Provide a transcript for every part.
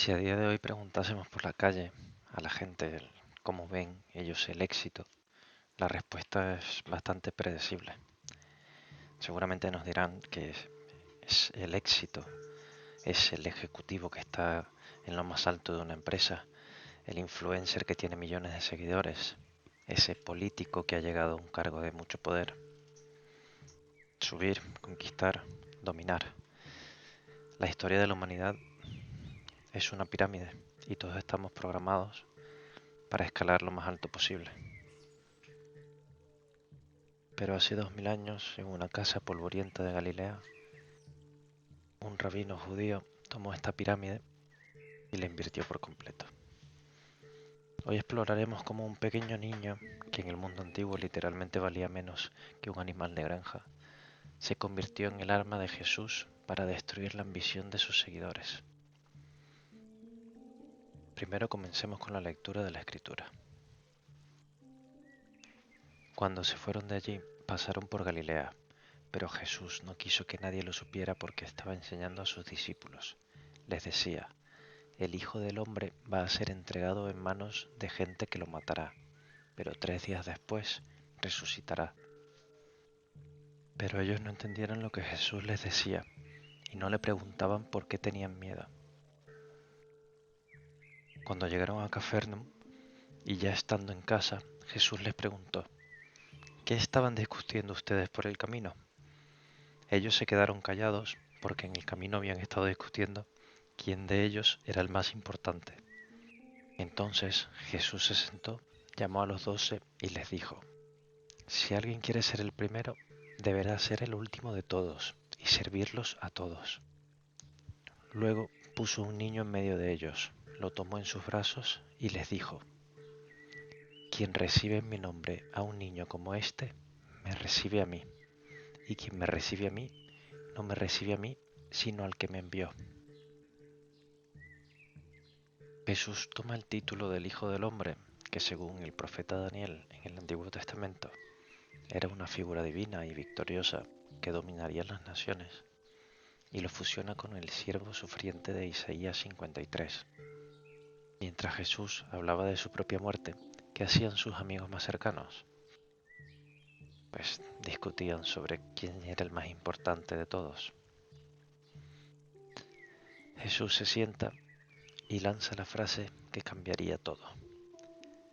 Si a día de hoy preguntásemos por la calle a la gente cómo ven ellos el éxito, la respuesta es bastante predecible. Seguramente nos dirán que es el éxito, es el ejecutivo que está en lo más alto de una empresa, el influencer que tiene millones de seguidores, ese político que ha llegado a un cargo de mucho poder. Subir, conquistar, dominar. La historia de la humanidad es una pirámide y todos estamos programados para escalar lo más alto posible. Pero hace 2000 años, en una casa polvorienta de Galilea, un rabino judío tomó esta pirámide y la invirtió por completo. Hoy exploraremos cómo un pequeño niño, que en el mundo antiguo literalmente valía menos que un animal de granja, se convirtió en el arma de Jesús para destruir la ambición de sus seguidores. Primero comencemos con la lectura de la Escritura. Cuando se fueron de allí, pasaron por Galilea, pero Jesús no quiso que nadie lo supiera porque estaba enseñando a sus discípulos. Les decía: el Hijo del Hombre va a ser entregado en manos de gente que lo matará, pero 3 días después resucitará. Pero ellos no entendieron lo que Jesús les decía y no le preguntaban por qué tenían miedo. Cuando llegaron a Cafarnaúm y ya estando en casa, Jesús les preguntó: ¿qué estaban discutiendo ustedes por el camino? Ellos se quedaron callados porque en el camino habían estado discutiendo quién de ellos era el más importante. Entonces Jesús se sentó, llamó a los 12 y les dijo: si alguien quiere ser el primero, deberá ser el último de todos y servirlos a todos. Luego puso un niño en medio de ellos, lo tomó en sus brazos y les dijo: quien recibe en mi nombre a un niño como este, me recibe a mí, y quien me recibe a mí, no me recibe a mí, sino al que me envió. Jesús toma el título del Hijo del Hombre, que según el profeta Daniel en el Antiguo Testamento era una figura divina y victoriosa que dominaría las naciones, y lo fusiona con el siervo sufriente de Isaías 53. Mientras Jesús hablaba de su propia muerte, ¿qué hacían sus amigos más cercanos? Pues discutían sobre quién era el más importante de todos. Jesús se sienta y lanza la frase que cambiaría todo: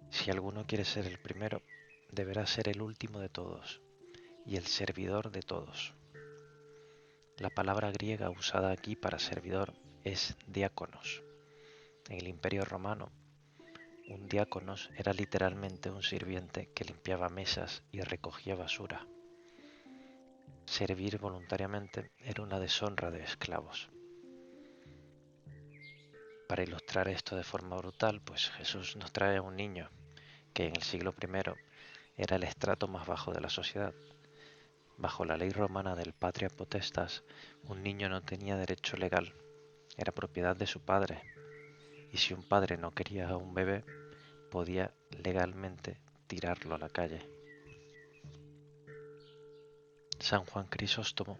si alguno quiere ser el primero, deberá ser el último de todos y el servidor de todos. La palabra griega usada aquí para servidor es diáconos. En el Imperio Romano, un diáconos era literalmente un sirviente que limpiaba mesas y recogía basura. Servir voluntariamente era una deshonra de esclavos. Para ilustrar esto de forma brutal, pues Jesús nos trae a un niño que en el siglo I era el estrato más bajo de la sociedad. Bajo la ley romana del patria potestas, un niño no tenía derecho legal, era propiedad de su padre, y si un padre no quería a un bebé, podía legalmente tirarlo a la calle. San Juan Crisóstomo,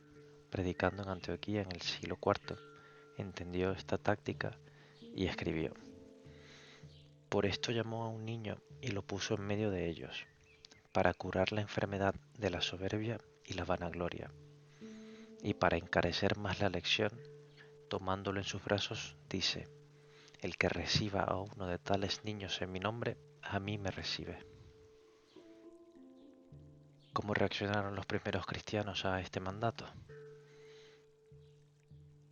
predicando en Antioquía en el siglo IV, entendió esta táctica y escribió: por esto llamó a un niño y lo puso en medio de ellos, para curar la enfermedad de la soberbia y la vanagloria, y para encarecer más la lección, tomándolo en sus brazos, dice: el que reciba a uno de tales niños en mi nombre, a mí me recibe. ¿Cómo reaccionaron los primeros cristianos a este mandato?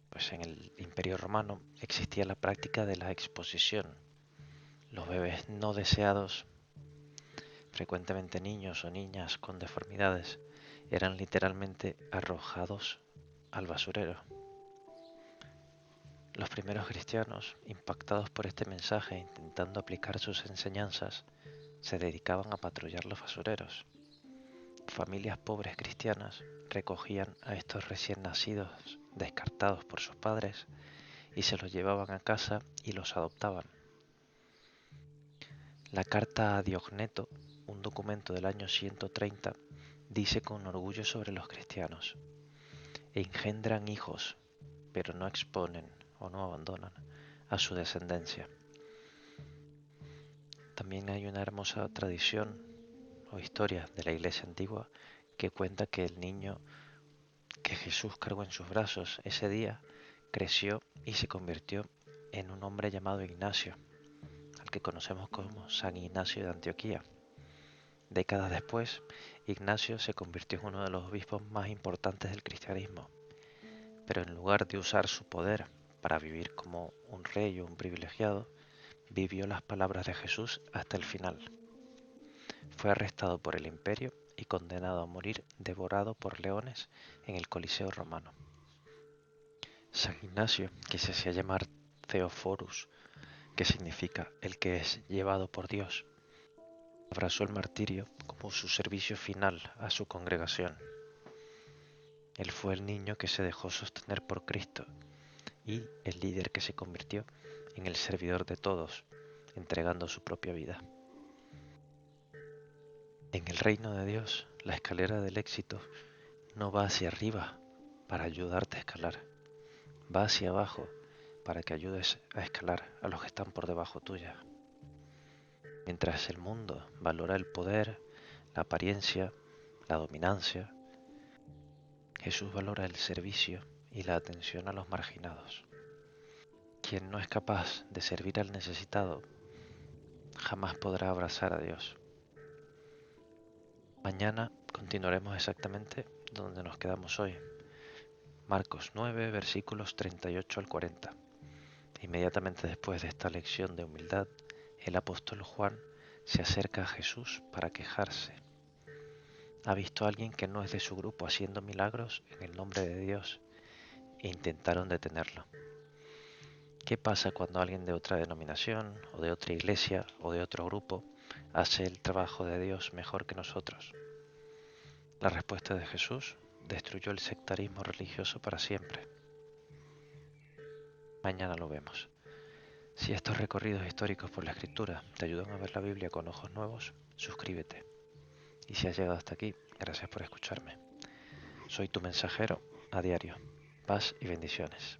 Pues en el Imperio Romano existía la práctica de la exposición. Los bebés no deseados, frecuentemente niños o niñas con deformidades, eran literalmente arrojados al basurero. Los primeros cristianos, impactados por este mensaje e intentando aplicar sus enseñanzas, se dedicaban a patrullar los basureros. Familias pobres cristianas recogían a estos recién nacidos descartados por sus padres y se los llevaban a casa y los adoptaban. La carta a Diogneto, un documento del año 130, dice con orgullo sobre los cristianos: engendran hijos, pero no exponen o no abandonan a su descendencia. También hay una hermosa tradición o historia de la Iglesia antigua que cuenta que el niño que Jesús cargó en sus brazos ese día creció y se convirtió en un hombre llamado Ignacio, al que conocemos como San Ignacio de Antioquía. Décadas después, Ignacio se convirtió en uno de los obispos más importantes del cristianismo, pero en lugar de usar su poder para vivir como un rey o un privilegiado, vivió las palabras de Jesús hasta el final. Fue arrestado por el imperio y condenado a morir devorado por leones en el Coliseo romano. San Ignacio, que se hacía llamar Theophorus, que significa el que es llevado por Dios, abrazó el martirio como su servicio final a su congregación. Él fue el niño que se dejó sostener por Cristo y el líder que se convirtió en el servidor de todos, entregando su propia vida. En el reino de Dios, la escalera del éxito no va hacia arriba para ayudarte a escalar, va hacia abajo para que ayudes a escalar a los que están por debajo tuya. Mientras el mundo valora el poder, la apariencia, la dominancia, Jesús valora el servicio y la atención a los marginados. Quien no es capaz de servir al necesitado jamás podrá abrazar a Dios. Mañana continuaremos exactamente donde nos quedamos hoy. Marcos 9, versículos 38 al 40. Inmediatamente después de esta lección de humildad, el apóstol Juan se acerca a Jesús para quejarse. Ha visto a alguien que no es de su grupo haciendo milagros en el nombre de Dios e intentaron detenerlo. ¿Qué pasa cuando alguien de otra denominación o de otra iglesia o de otro grupo hace el trabajo de Dios mejor que nosotros? La respuesta de Jesús destruyó el sectarismo religioso para siempre. Mañana lo vemos. Si estos recorridos históricos por la Escritura te ayudan a ver la Biblia con ojos nuevos, suscríbete. Y si has llegado hasta aquí, gracias por escucharme. Soy tu mensajero a diario. Paz y bendiciones.